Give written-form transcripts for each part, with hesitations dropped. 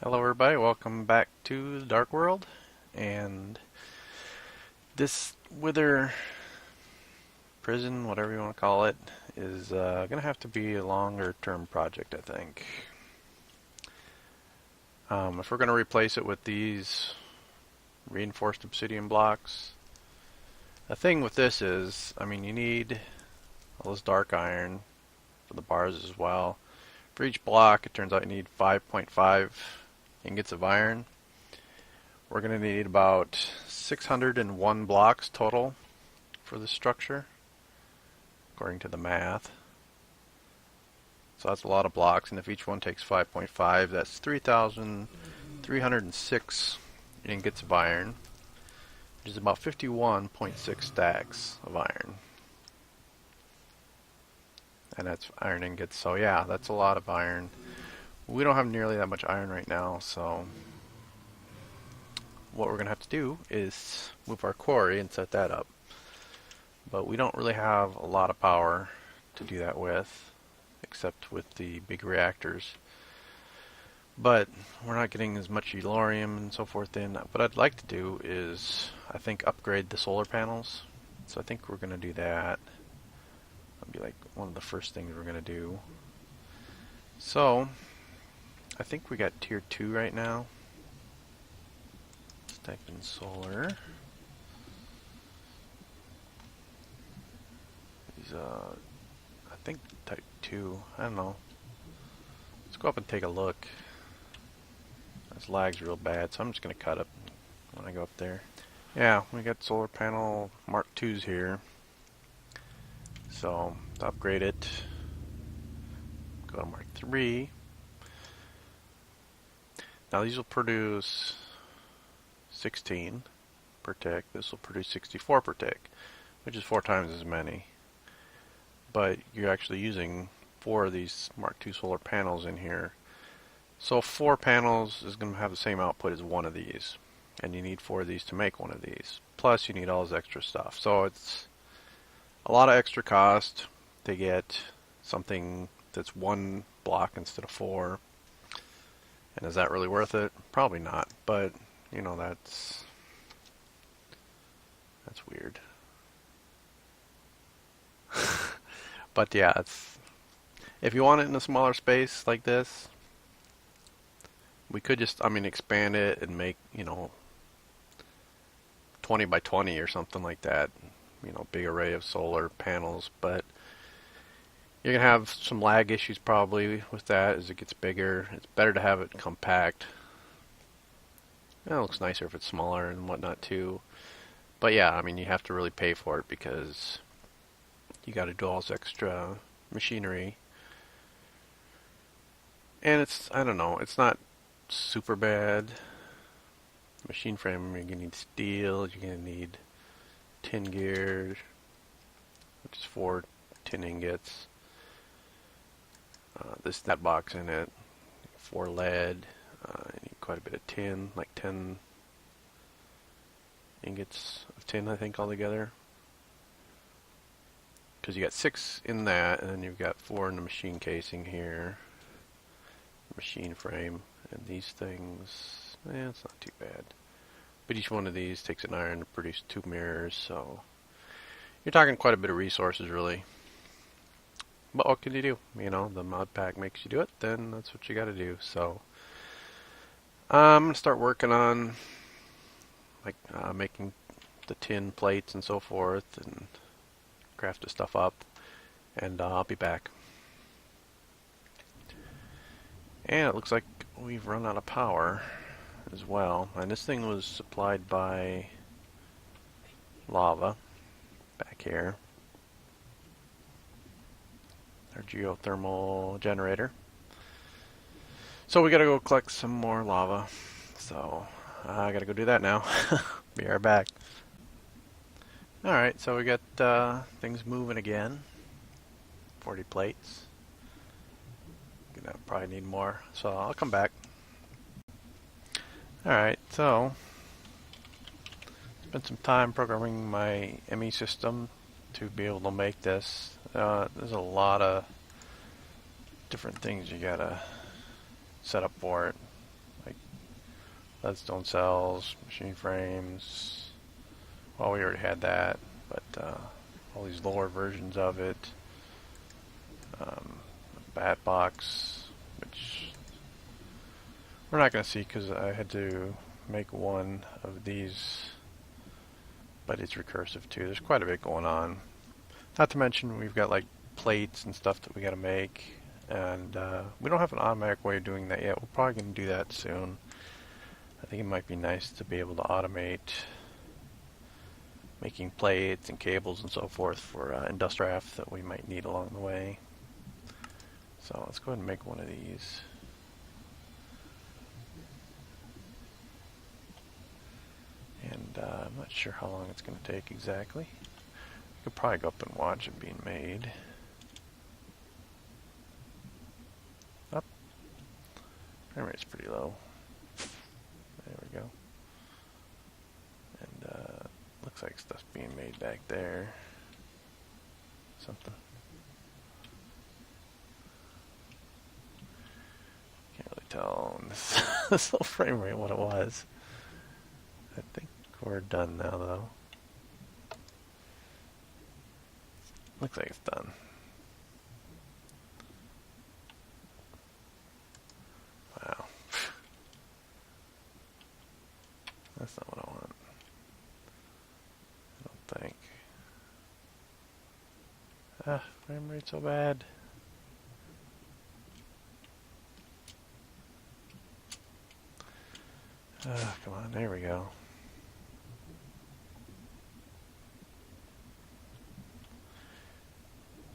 Hello everybody, welcome back to the Dark World, and this Wither prison, whatever you want to call it, is going to have to be a longer term project, I think. If we're going to replace it with these reinforced obsidian blocks, the thing with this is, you need all this dark iron for the bars as well. For each block, it turns out you need 5.5 ingots of iron. We're going to need about 601 blocks total for this structure, according to the math. So that's a lot of blocks, and if each one takes 5.5, that's 3,306 ingots of iron, which is about 51.6 stacks of iron. And that's iron ingots, so yeah, that's a lot of iron. We don't have nearly that much iron right now, so what we're going to have to do is move our quarry and set that up. But we don't really have a lot of power to do that with, except with the big reactors. But we're not getting as much elorium and so forth in. What I'd like to do is, I think, upgrade the solar panels. So I think we're going to do that. That'll be like one of the first things we're going to do. So, I think we got tier 2 right now. Let's type in solar. These, I think type 2. I don't know. Let's go up and take a look. This lag's real bad, so I'm just going to cut it when I go up there. Yeah, we got solar panel Mark 2s here. So, to upgrade it, go to Mark 3. Now these will produce 16 per tick. This will produce 64 per tick, which is 4 times as many. But you're actually using 4 of these Mark II solar panels in here. So 4 panels is going to have the same output as 1 of these. And you need 4 of these to make 1 of these. Plus you need all this extra stuff. So it's a lot of extra cost to get something that's 1 block instead of 4. And is that really worth it? Probably not, but you know, that's weird. But yeah, if you want it in a smaller space like this, we could just, expand it and make, 20 by 20 or something like that. Big array of solar panels, but you're going to have some lag issues probably with that as it gets bigger. It's better to have it compact. It looks nicer if it's smaller and whatnot too. But yeah, you have to really pay for it because you got to do all this extra machinery. And I don't know, it's not super bad. Machine frame, you're going to need steel, you're going to need tin gear, which is 4 tin ingots. That box in it, 4 lead, you need quite a bit of tin, like 10 ingots of tin, I think, altogether. Because you got 6 in that, and then you've got 4 in the machine casing here, machine frame, and these things, it's not too bad. But each one of these takes an iron to produce 2 mirrors, so you're talking quite a bit of resources, really. But what can you do? The mod pack makes you do it, then that's what you gotta do. So I'm gonna start working on making the tin plates and so forth and craft the stuff up, and I'll be back. And it looks like we've run out of power as well, and this thing was supplied by lava back here. Our geothermal generator. So we gotta go collect some more lava. So I gotta go do that now. Be right back. Alright, so we got things moving again. 40 plates. Gonna probably need more, so I'll come back. Alright, so spent some time programming my ME system to be able to make this. There's a lot of different things you gotta set up for it, like leadstone cells, machine frames. Well, we already had that, but all these lower versions of it. Bat box, which we're not going to see because I had to make one of these, but it's recursive too. There's quite a bit going on. Not to mention we've got like plates and stuff that we got to make, and we don't have an automatic way of doing that yet. We're probably going to do that soon. I think it might be nice to be able to automate making plates and cables and so forth for industriaft that we might need along the way. So let's go ahead and make one of these. And I'm not sure how long it's going to take exactly. You could probably go up and watch it being made. Up. Frame rate's pretty low. There we go. And looks like stuff's being made back there. Something. Can't really tell on this little frame rate what it was. I think we're done now, though. Looks like it's done. Wow. That's not what I want. I don't think. Frame rate so bad. Come on, there we go.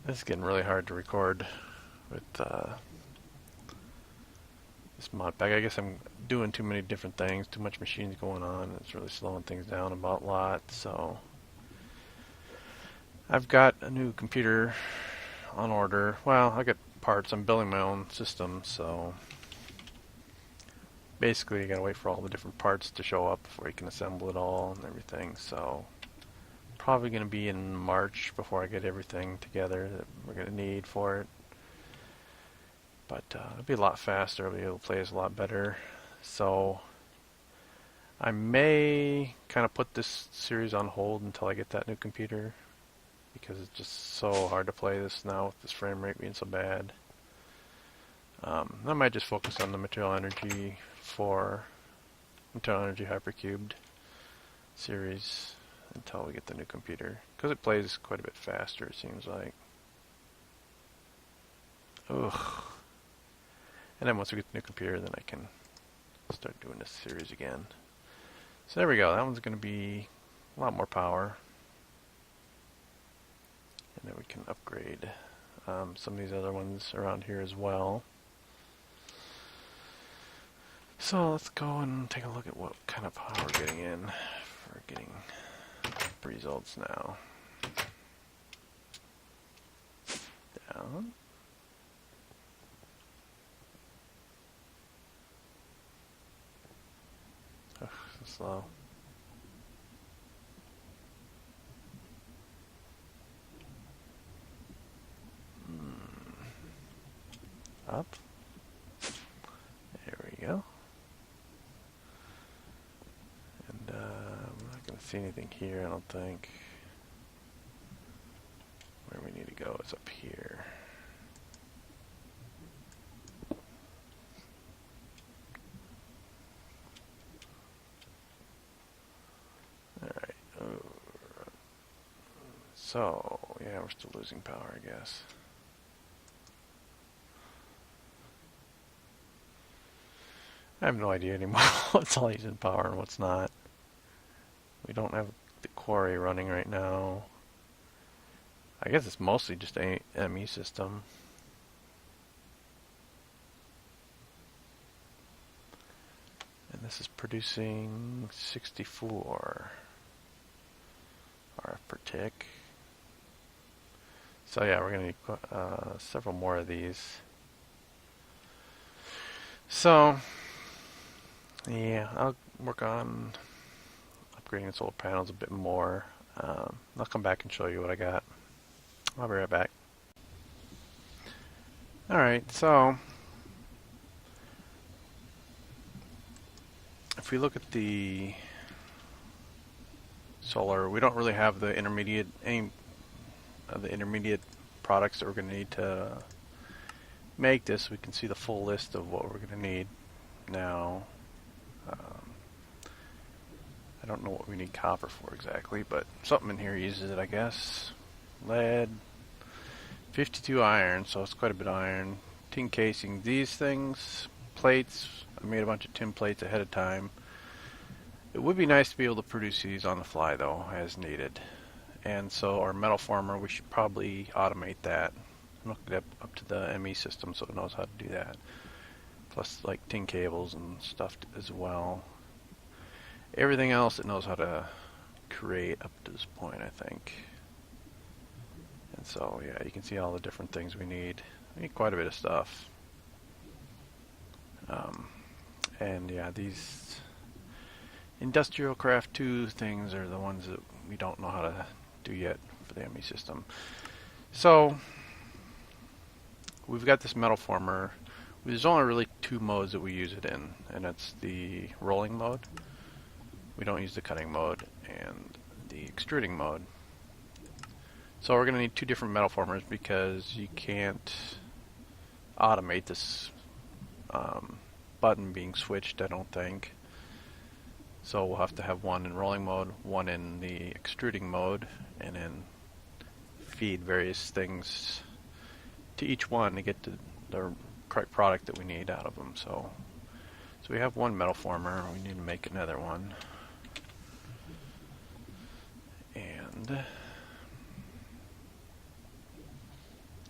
This is getting really hard to record with this mod pack. I guess I'm doing too many different things, too much machines going on. It's really slowing things down about a lot. So I've got a new computer on order. Well, I got parts. I'm building my own system, so basically you gotta wait for all the different parts to show up before you can assemble it all and everything. So probably going to be in March before I get everything together that we're going to need for it. But it'll be a lot faster. I'll be able to play this a lot better. So I may kind of put this series on hold until I get that new computer, because it's just so hard to play this now with this frame rate being so bad. I might just focus on the Material Energy Hypercubed series until we get the new computer, because it plays quite a bit faster, it seems like. Ugh. And then once we get the new computer, then I can start doing this series again. So there we go. That one's going to be a lot more power. And then we can upgrade some of these other ones around here as well. So let's go and take a look at what kind of power we're getting in for getting results now. Down. Ugh, so slow. Up. There we go. And I'm not going to see anything here, I don't think. Where we need to go is up here. Alright. So, yeah, we're still losing power, I guess. I have no idea anymore what's all using power and what's not. We don't have the quarry running right now. I guess it's mostly just a ME system. And this is producing 64 RF per tick. So yeah, we're going to need several more of these. So yeah, I'll work on upgrading the solar panels a bit more. I'll come back and show you what I got. I'll be right back. Alright, so if we look at the solar, we don't really have the any of the intermediate products that we're going to need to make this. We can see the full list of what we're going to need now. I don't know what we need copper for exactly, but something in here uses it, I guess. Lead, 52 iron, so it's quite a bit of iron. Tin casing, these things, plates. I made a bunch of tin plates ahead of time. It would be nice to be able to produce these on the fly though, as needed. And so our metal former, we should probably automate that. Hook it up to the ME system so it knows how to do that. Plus like tin cables and stuff as well. Everything else it knows how to create up to this point, I think. And so yeah, you can see all the different things we need. We need quite a bit of stuff. And yeah, these industrial craft 2 things are the ones that we don't know how to do yet for the ME system. So we've got this metal former. There's only really 2 modes that we use it in, and it's the rolling mode. We don't use the cutting mode, and the extruding mode. So we're going to need 2 different metal formers because you can't automate this button being switched, I don't think. So we'll have to have one in rolling mode, one in the extruding mode, and then feed various things to each one to get to the correct product that we need out of them. So we have one metal former, we need to make another one. And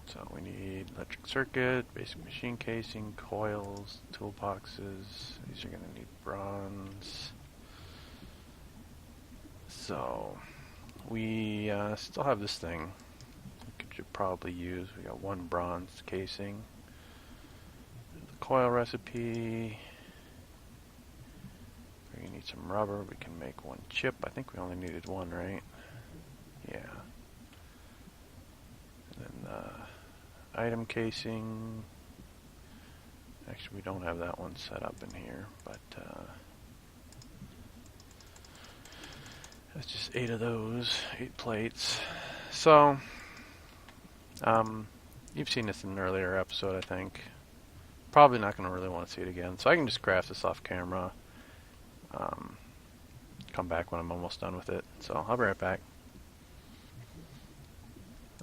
so we need electric circuit, basic machine casing, coils, toolboxes. These are going to need bronze. So we still have this thing we could probably use. We got 1 bronze casing. The coil recipe. We need some rubber. We can make 1 chip. I think we only needed 1, right? Yeah. And then item casing. Actually, we don't have that one set up in here, but that's just 8 of those, 8 plates. So, you've seen this in an earlier episode, I think. Probably not going to really want to see it again. So I can just craft this off camera. Come back when I'm almost done with it. So I'll be right back.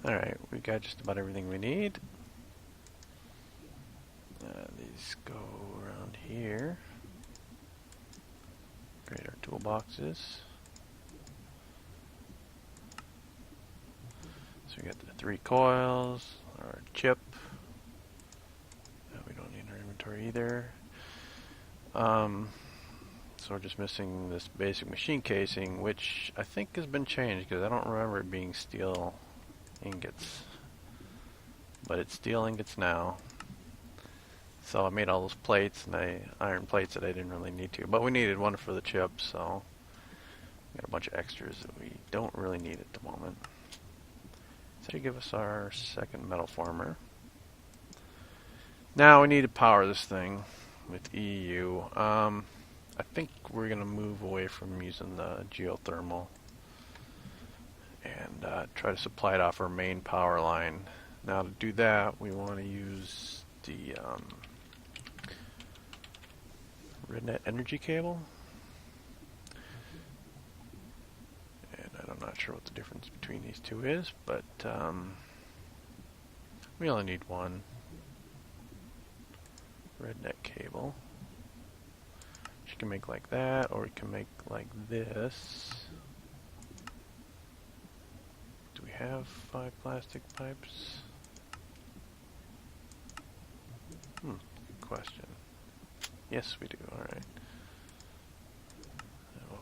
Alright, we got just about everything we need. These go around here. Create our toolboxes. So we got the 3 coils, our chip. We don't need our inventory either. So we're just missing this basic machine casing, which I think has been changed because I don't remember it being steel ingots. But it's steel ingots now. So I made all those plates and iron plates that I didn't really need to. But we needed 1 for the chip, so we got a bunch of extras that we don't really need at the moment. So to give us our 2nd metal former. Now we need to power this thing with EU. I think we're going to move away from using the geothermal and try to supply it off our main power line. Now to do that, we want to use the Rednet energy cable. And I'm not sure what the difference between these 2 is, but we only need 1 Rednet cable. You can make like that, or we can make like this. Do we have 5 plastic pipes? Good question. Yes, we do. Alright.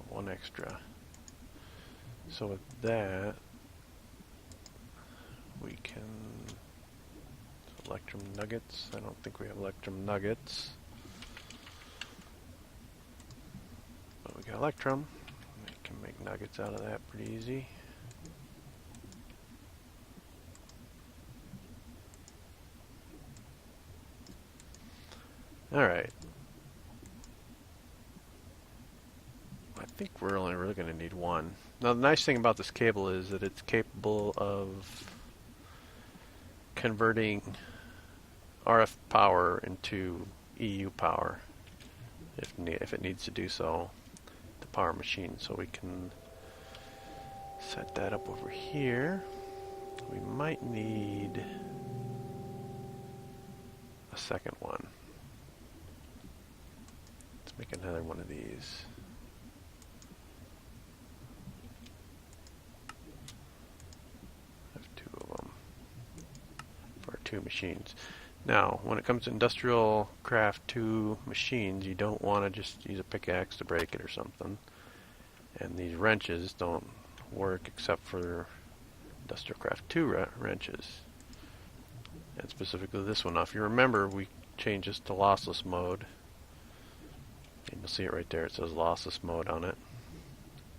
1 extra. So with that, we can... Electrum nuggets. I don't think we have electrum nuggets. But we got electrum. We can make nuggets out of that pretty easy. Alright. think we're only really going to need one. Now the nice thing about this cable is that it's capable of converting RF power into EU power if it needs to do so to power machine. So we can set that up over here. We might need a second one. Let's make another one of these. I have two of them for 2 machines. Now, when it comes to industrial craft 2 machines, you don't want to just use a pickaxe to break it or something. And these wrenches don't work except for industrial craft 2 wrenches. And specifically this one. Now, if you remember, we changed this to lossless mode. And you'll see it right there. It says lossless mode on it.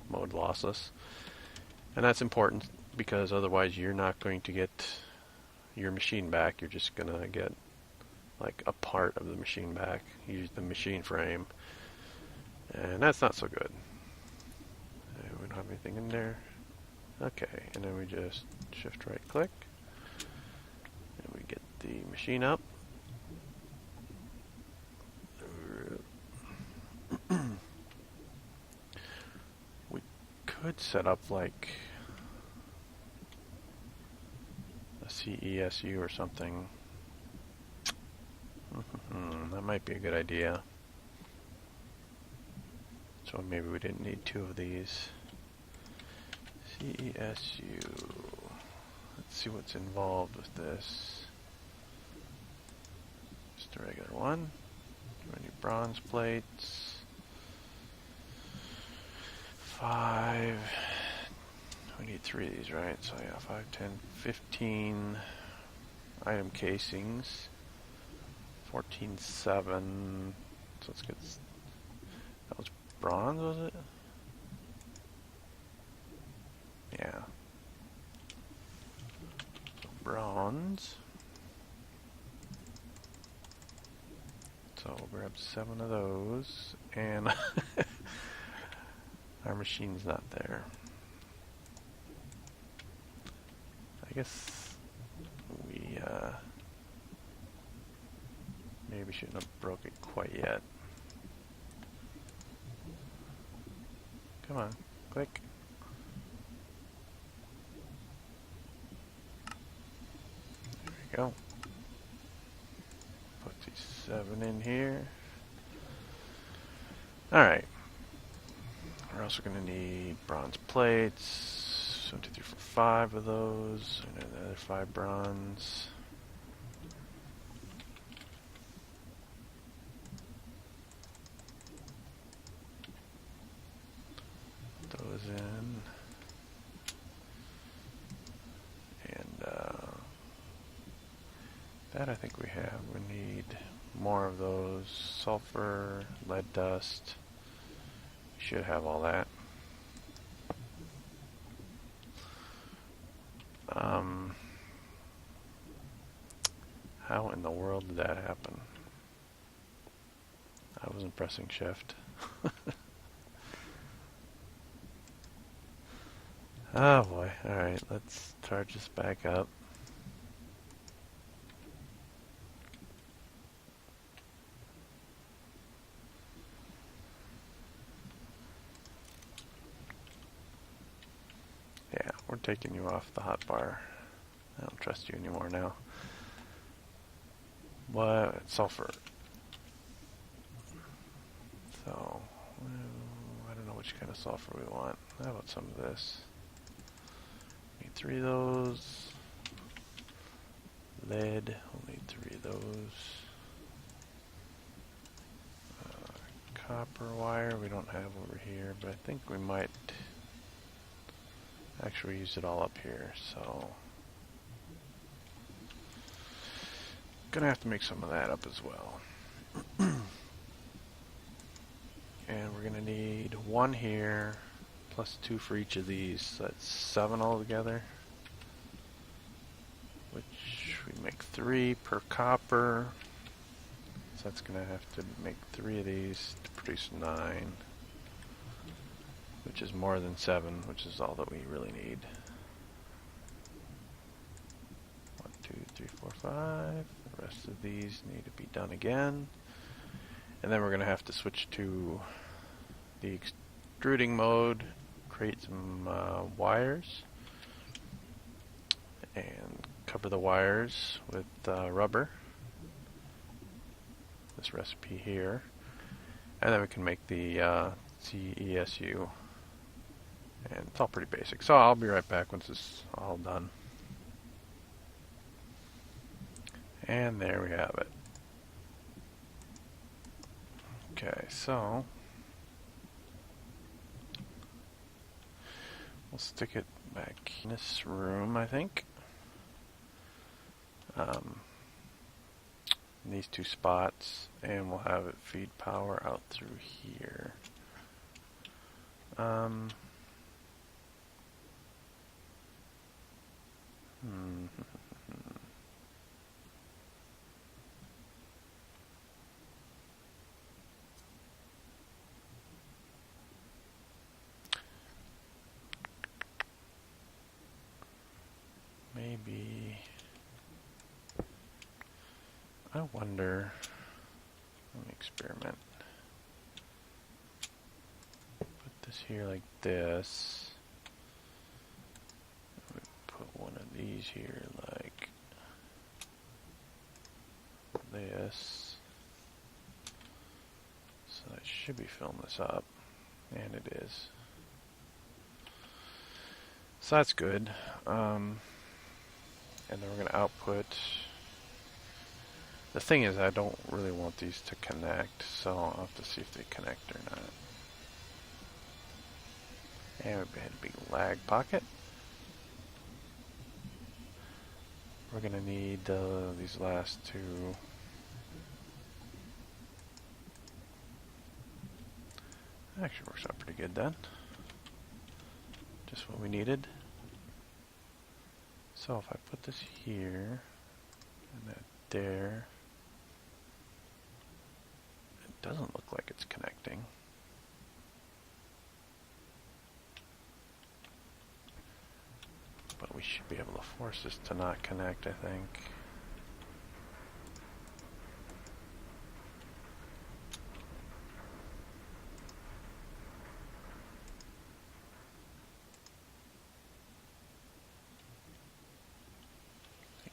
Mode lossless. And that's important because otherwise you're not going to get your machine back. You're just going to get like a part of the machine back. Use the machine frame. And that's not so good. We don't have anything in there. Okay, and then we just shift right click. And we get the machine up. We could set up like a CESU or something. That might be a good idea. So maybe we didn't need 2 of these. CESU. Let's see what's involved with this. Just a regular one. We need bronze plates. 5. We need 3 of these, right? So yeah, 5, 10, 15 item casings. 14, 7. So let's get. That was bronze, was it? Yeah. So bronze. So we'll grab 7 of those, and our machine's not there. I guess we maybe shouldn't have broke it quite yet. Come on, click. There we go. Put these 7 in here. Alright. We're also going to need bronze plates. 1, 2, 3, 4, 5 of those. And another 5 bronze. Put those in. And that I think we have. We need more of those. Sulfur, lead dust. We should have all that. How in the world did that happen? I wasn't pressing shift. Oh boy. Alright, let's charge this back up. Yeah, we're taking you off the hotbar. I don't trust you anymore now. What? Sulfur. So, I don't know which kind of sulfur we want. How about some of this? Need 3 of those. Lead, we'll need 3 of those. Copper wire we don't have over here, but I think we might actually use it all up here, so gonna have to make some of that up as well. And we're gonna need 1 here plus 2 for each of these, so that's 7 altogether, which we make 3 per copper, so that's gonna have to make 3 of these to produce 9. which is more than 7, which is all that we really need. 1, 2, 3, 4, 5. The rest of these need to be done again. And then we're going to have to switch to the extruding mode, create some wires, and cover the wires with rubber. This recipe here. And then we can make the CESU. And it's all pretty basic. So I'll be right back once it's all done. And there we have it. Okay, so we'll stick it back in this room, I think. In these 2 spots, and we'll have it feed power out through here. Maybe, I wonder, let me experiment. Put this here like this. Put one of these here like this. So that should be filling this up. And it is. So that's good. And then we're going to output. The thing is, I don't really want these to connect, so I'll have to see if they connect or not. And we had a big lag pocket. We're going to need these last 2. That actually works out pretty good then. Just what we needed. So if I put this here, and that there, it doesn't look like it's connecting. But we should be able to force this to not connect, I think.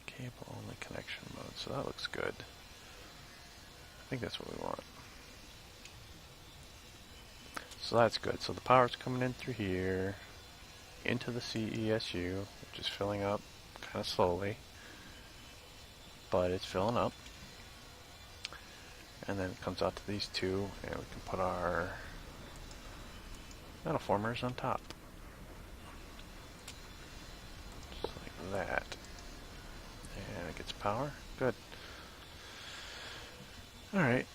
Cable only connection mode, so that looks good. I think that's what we want. So that's good. So the power's coming in through here, into the CESU, which is filling up kind of slowly, but it's filling up. And then it comes out to these 2, and we can put our metal formers on top. Just like that. And it gets power. Good. Alright.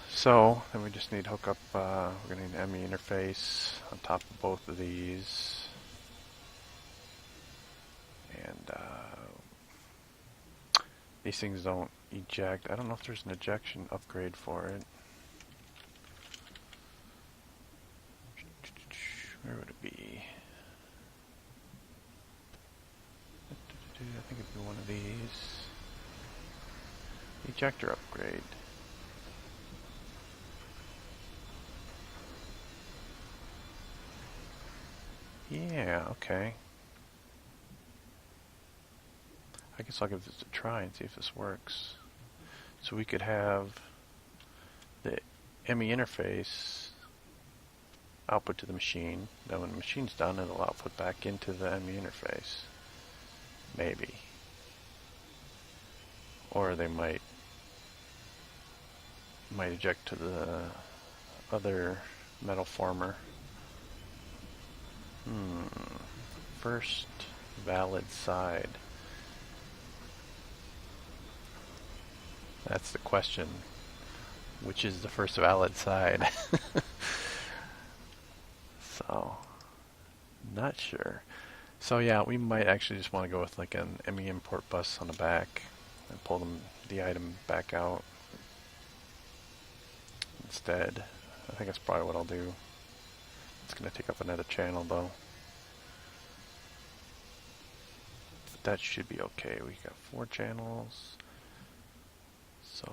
So, then we just need to hook up, we're going to need an ME interface on top of both of these. And these things don't eject. I don't know if there's an ejection upgrade for it. Where would it be? I think it'd be one of these. Ejector upgrade. Yeah, okay. I guess I'll give this a try and see if this works. So we could have the ME interface output to the machine. Then when the machine's done, it'll output back into the ME interface. Maybe. Or they might eject to the other metal former. First valid side. That's the question. Which is the first valid side? So, not sure. So yeah, we might actually just want to go with like an ME import bus on the back and pull the item back out instead. I think that's probably what I'll do. It's going to take up another channel though. But that should be okay. We got 4 channels. So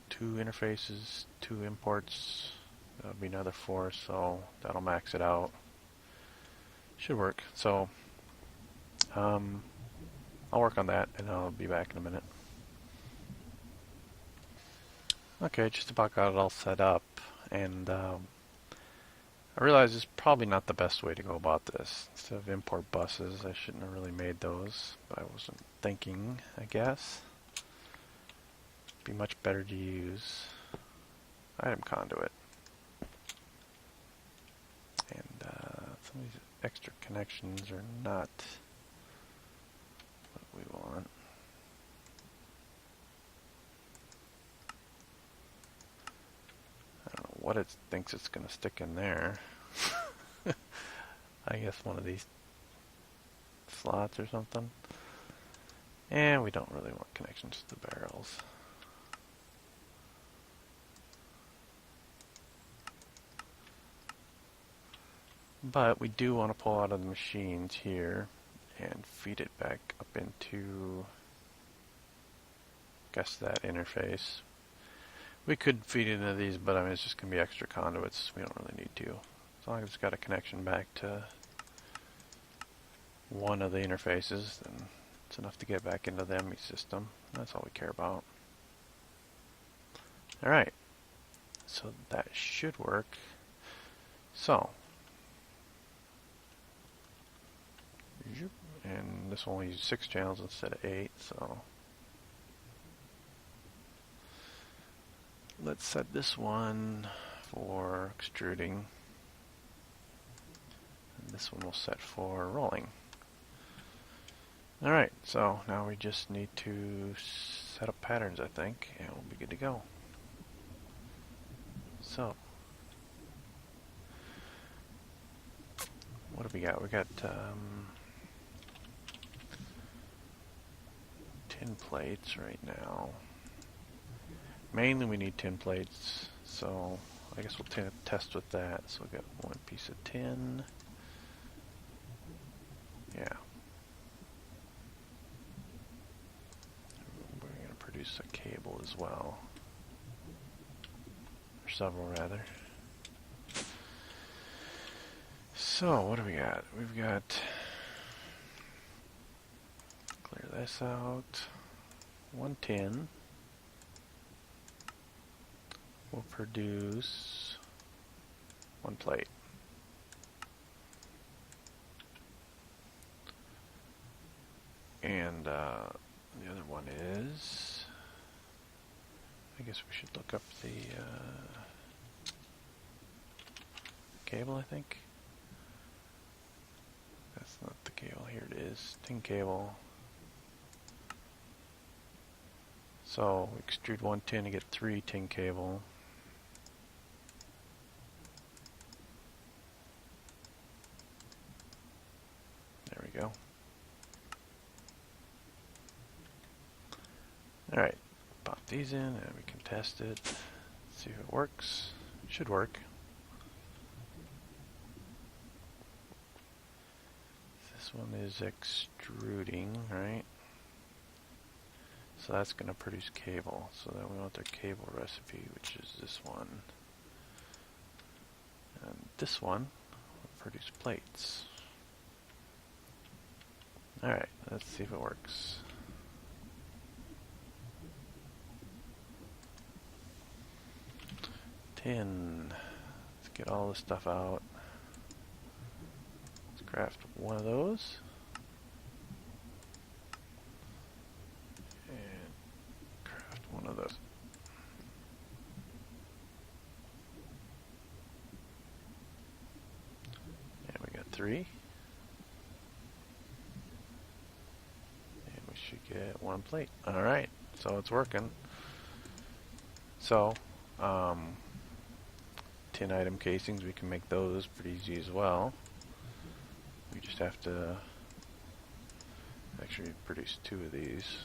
2 interfaces, 2 imports. That'll be another 4, so that'll max it out. Should work. So I'll work on that and I'll be back in a minute. Okay, just about got it all set up, and I realize it's probably not the best way to go about this. Instead of import buses, I shouldn't have really made those, but I wasn't thinking, I guess. It'd be much better to use item conduit. And some of these extra connections are not what we want. I don't know what it thinks it's going to stick in there. I guess one of these slots or something. And we don't really want connections to the barrels. But we do want to pull out of the machines here and feed it back up into, I guess, that interface. We could feed it into these, but I mean, it's just going to be extra conduits. We don't really need to. As long as it's got a connection back to one of the interfaces, then it's enough to get back into the ME system. That's all we care about. Alright, so that should work. So, and this will only use 6 channels instead of 8, so let's set this one for extruding, and this one will set for rolling. Alright, so now we just need to set up patterns, I think, and we'll be good to go. So, what do we got? We got 10 plates right now. Mainly we need 10 plates, so I guess we'll test with that. So we've got 1 piece of tin. Yeah. We're going to produce a cable as well. Or several, rather. So, what do we got? We've got... Clear this out. 1 tin will produce 1 plate. And the other one is... I guess we should look up the cable, I think. That's not the cable. Here it is. Tin cable. So we extrude 1 tin to get 3 tin cable. There we go. Alright, pop these in and we can test it. See if it works. It should work. This one is extruding, right? So that's going to produce cable. So then we want the cable recipe, which is this one. And this one will produce plates. Alright, let's see if it works. Tin. Let's get all this stuff out. Let's craft one of those. And craft one of those. And we got 3. And we should get 1 plate. Alright, so it's working. So, tin item casings, we can make those pretty easy as well. We just have to actually produce 2 of these.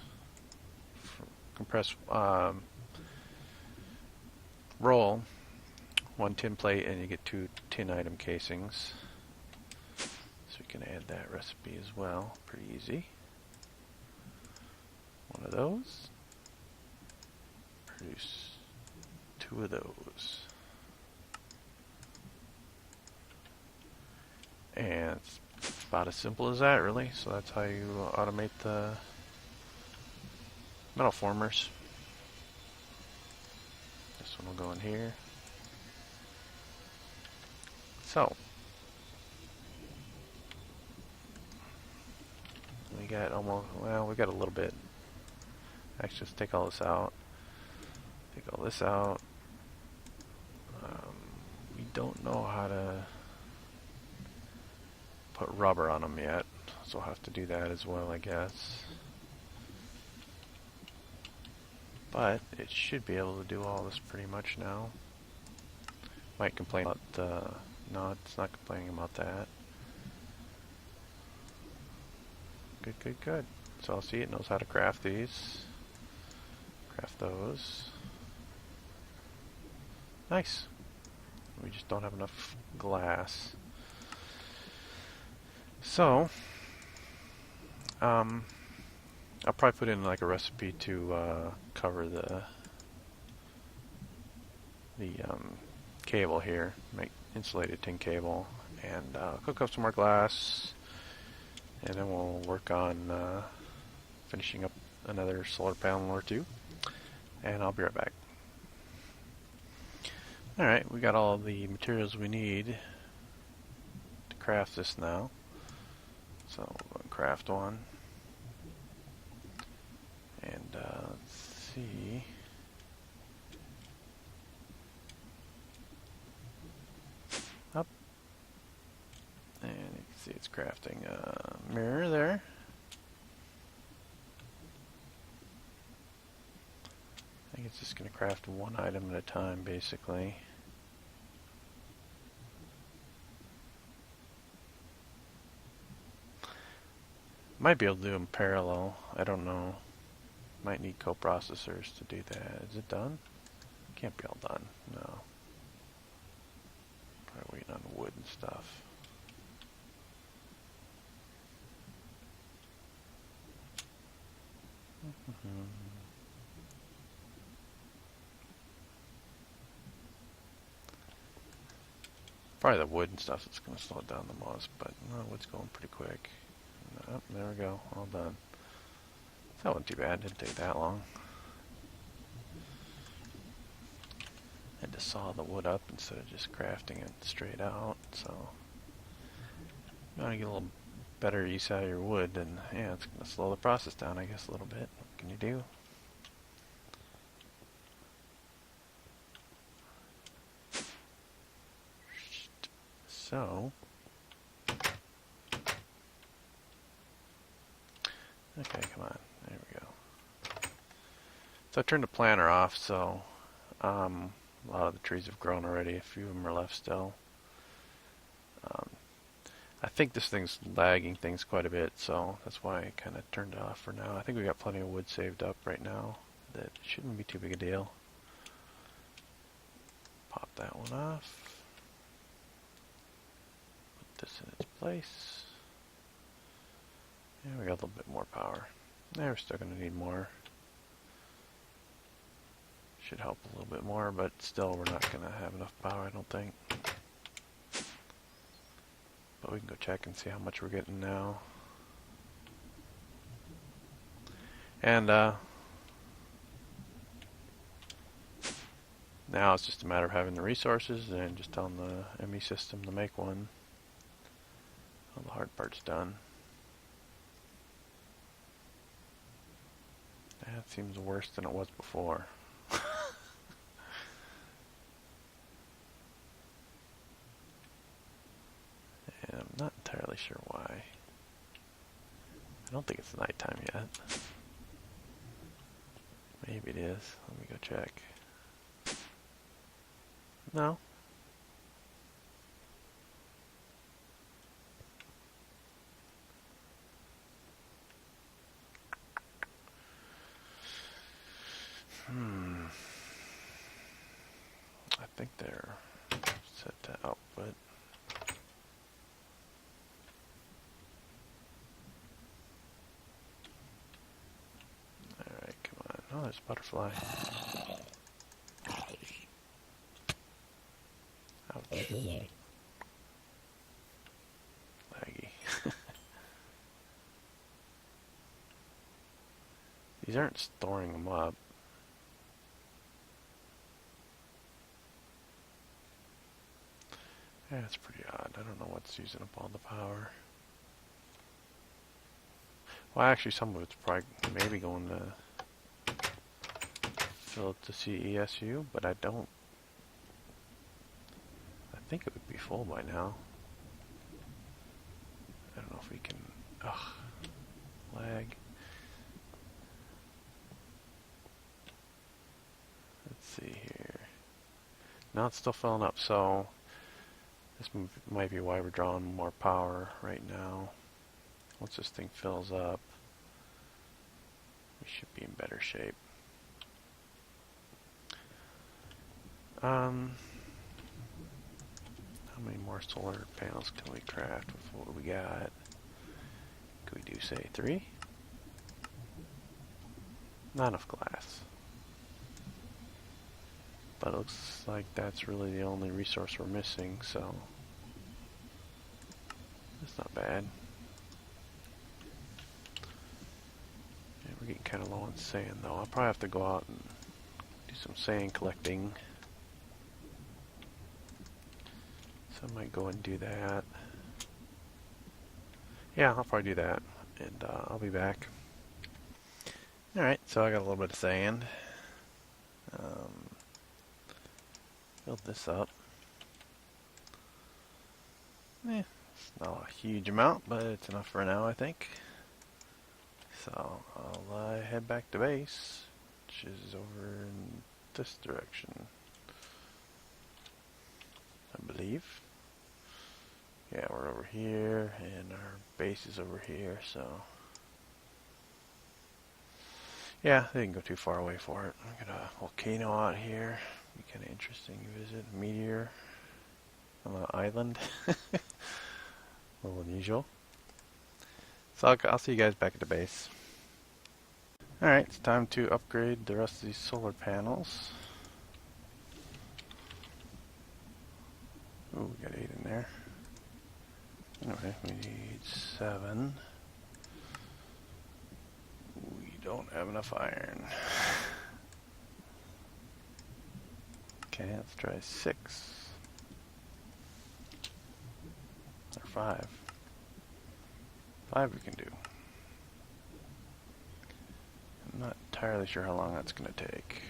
Compress roll one tin plate and you get 2 tin item casings. So we can add that recipe as well. Pretty easy. One of those. Produce 2 of those. And it's about as simple as that, really. So that's how you automate the metal formers. This one will go in here. So we got almost, well, we got a little bit. Actually, let's take all this out. Take all this out. We don't know how to put rubber on them yet, so we'll have to do that as well, I guess. But it should be able to do all this pretty much now. Might complain about no, it's not complaining about that. Good, good, good. So I'll see it knows how to craft these. Craft those. Nice. We just don't have enough glass. So, I'll probably put in like a recipe to cover the cable here. Make insulated tin cable, and cook up some more glass, and then we'll work on finishing up another solar panel or 2, and I'll be right back. Alright, we got all the materials we need to craft this now. So we'll go and craft one. And let's see. Up. And you can see it's crafting a mirror there. I think it's just going to craft one item at a time, basically. Might be able to do them parallel. I don't know. Might need coprocessors to do that. Is it done? Can't be all done. No. Probably waiting on wood and stuff. Probably the wood and stuff that's going to slow it down the most, but no, wood's going pretty quick. Oh, there we go, all done. That wasn't too bad, didn't take that long. Had to saw the wood up instead of just crafting it straight out, so you want to get a little better use out of your wood, and yeah, it's going to slow the process down, I guess, a little bit. What can you do? So, okay, come on, there we go. So I turned the planter off, so a lot of the trees have grown already, a few of them are left still. I think this thing's lagging things quite a bit, so that's why I kind of turned it off for now. I think we got plenty of wood saved up right now. That shouldn't be too big a deal. Pop that one off. Put this in its place. Yeah, we got a little bit more power. Yeah, we're still going to need more. Should help a little bit more, but still we're not going to have enough power, I don't think. But we can go check and see how much we're getting now. And now it's just a matter of having the resources and just telling the ME system to make one. All the hard part's done. That seems worse than it was before. And I'm not entirely sure why. I don't think it's nighttime yet. Maybe it is. Let me go check. No. I think they're Set to output. Alright, come on. Oh, there's a butterfly. Ouch. Laggy. These aren't storing them up. Yeah, it's pretty odd. I don't know what's using up all the power. Well, actually, some of it's probably maybe going to fill up the CESU, but I don't. I think it would be full by now. I don't know if we can. Ugh, lag. Let's see here. Now it's still filling up, so this might be why we're drawing more power right now. Once this thing fills up, we should be in better shape. How many more solar panels can we craft with what we got? Could we do, say, 3? Not enough glass. But it looks like that's really the only resource we're missing, so that's not bad. Yeah, we're getting kind of low on sand, though. I'll probably have to go out and do some sand collecting. So I might go and do that. Yeah, I'll probably do that, and I'll be back. Alright, so I got a little bit of sand. Build this up. It's not a huge amount, but it's enough for now, I think. So I'll head back to base, which is over in this direction, I believe. Yeah, we're over here, and our base is over here, so yeah, they didn't go too far away for it. We got a volcano out here. Be kind of interesting to visit. A meteor on an island. A little unusual. So I'll see you guys back at the base. Alright, it's time to upgrade the rest of these solar panels. Ooh, we got 8 in there. Anyway, we need 7. We don't have enough iron. Okay, let's try 6. Or 5. 5 we can do. I'm not entirely sure how long that's going to take.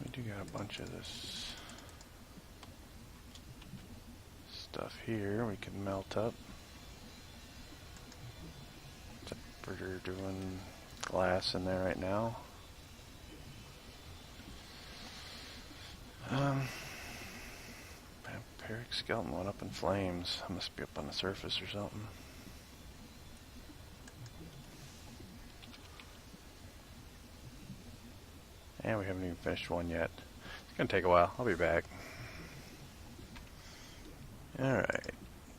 We do got a bunch of this stuff here we can melt up. We're doing glass in there right now. Vampiric skeleton went up in flames. I must be up on the surface or something. And we haven't even finished one yet. It's gonna take a while. I'll be back. Alright,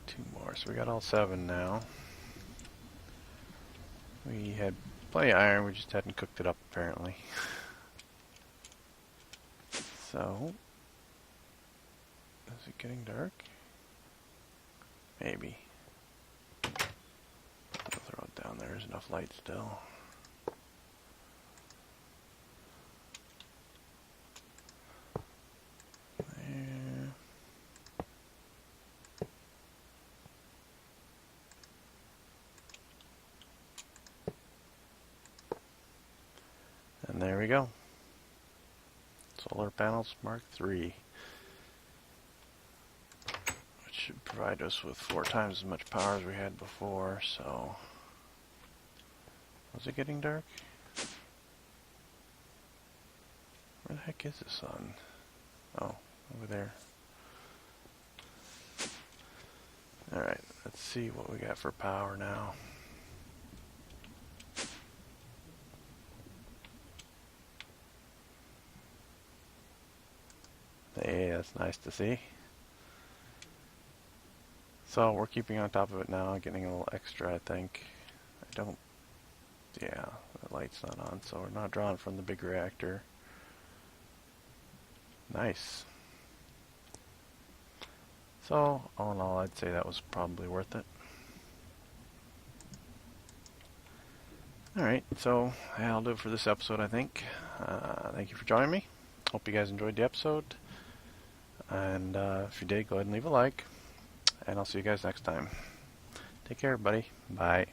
2 more. So we got all 7 now. We had plenty of iron, we just hadn't cooked it up apparently. So, is it getting dark? Maybe. I'll throw it down there, there's enough light still. There. And there we go. Solar panels Mark III. Which should provide us with 4 times as much power as we had before, so... Was it getting dark? Where the heck is the sun? Oh, over there. Alright, let's see what we got for power now. That's nice to see. So we're keeping on top of it now, getting a little extra, I think. I don't, yeah, the light's not on, so we're not drawing from the big reactor. Nice. So, all in all, I'd say that was probably worth it. Alright, so that'll do it for this episode, I think. Thank you for joining me. Hope you guys enjoyed the episode. And if you did, go ahead and leave a like. And I'll see you guys next time. Take care, everybody. Bye.